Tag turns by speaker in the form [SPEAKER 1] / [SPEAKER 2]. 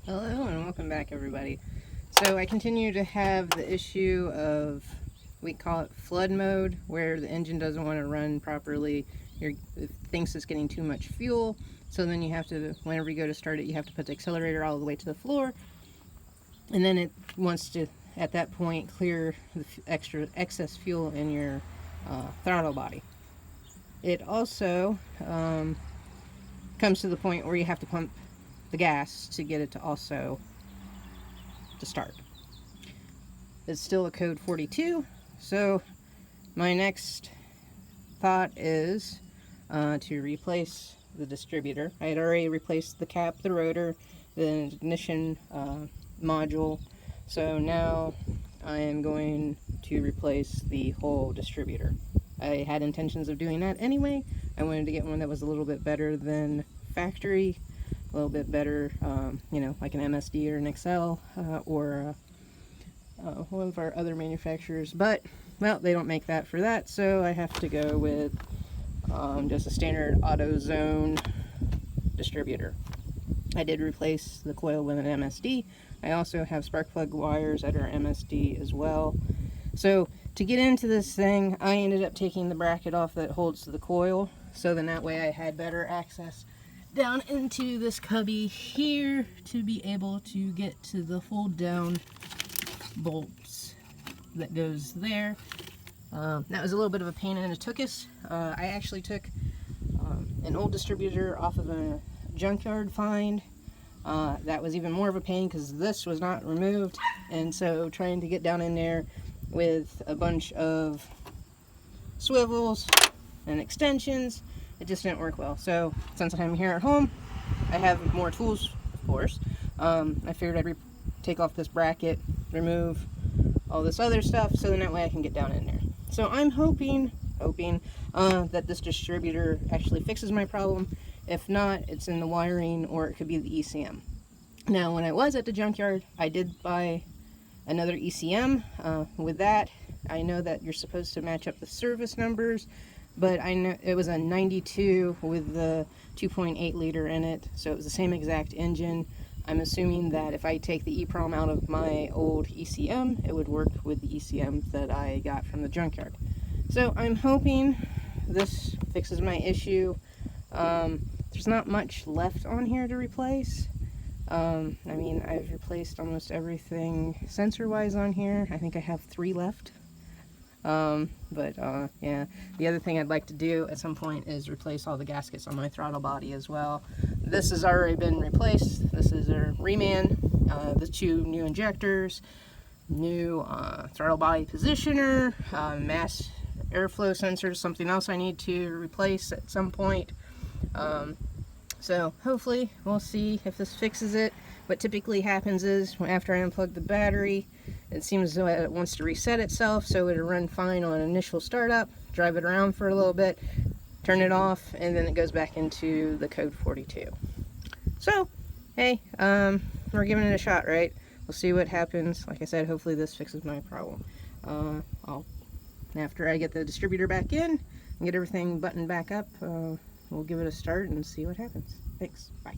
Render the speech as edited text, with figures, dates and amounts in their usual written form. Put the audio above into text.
[SPEAKER 1] Hello and welcome back, everybody. So I continue to have the issue of, we call it flood mode, where the engine doesn't want to run properly. It thinks it's getting too much fuel, so then you have to, whenever you go to start it, you have to put the accelerator all the way to the floor, and then it wants to, at that point, clear the excess fuel in your throttle body. It also comes to the point where you have to pump the gas to get it to also to start. It's still a code 42, so my next thought is to replace the distributor. I had already replaced the cap, the rotor, the ignition module, so now I am going to replace the whole distributor. I had intentions of doing that anyway. I wanted to get one that was a little bit better than factory, a little bit better, like an MSD or an XL or one of our other manufacturers, but, well, they don't make that for that, so I have to go with just a standard AutoZone distributor. I did replace the coil with an MSD. I also have spark plug wires that are MSD as well. So to get into this thing, I ended up taking the bracket off that holds the coil, so then that way I had better access down into this cubby here to be able to get to the fold down bolts that goes there. That was a little bit of a pain in the tuchus. I actually took an old distributor off of a junkyard find. That was even more of a pain because this was not removed, and so trying to get down in there with a bunch of swivels and extensions, it just didn't work well. So since I'm here at home, I have more tools, of course. I figured I'd take off this bracket, remove all this other stuff, so then that way I can get down in there. So I'm hoping that this distributor actually fixes my problem. If not, it's in the wiring, or it could be the ECM. Now, when I was at the junkyard, I did buy another ECM. With that, I know that you're supposed to match up the service numbers, but I know it was a 92 with the 2.8 liter in it, so it was the same exact engine. I'm assuming that if I take the EEPROM out of my old ECM, it would work with the ECM that I got from the junkyard. So I'm hoping this fixes my issue. There's not much left on here to replace. I mean, I've replaced almost everything sensor-wise on here. I think I have 3 left. Yeah, the other thing I'd like to do at some point is replace all the gaskets on my throttle body as well. This has already been replaced. This is a reman, the 2 new injectors, new throttle body positioner, mass airflow sensors, something else I need to replace at some point. So hopefully we'll see if this fixes it. What typically happens is after I unplug the battery, it seems as though it wants to reset itself, so it'll run fine on initial startup, drive it around for a little bit, turn it off, and then it goes back into the code 42. So, hey, we're giving it a shot, right? We'll see what happens. Like I said, hopefully this fixes my problem. After I get the distributor back in and get everything buttoned back up, we'll give it a start and see what happens. Thanks. Bye.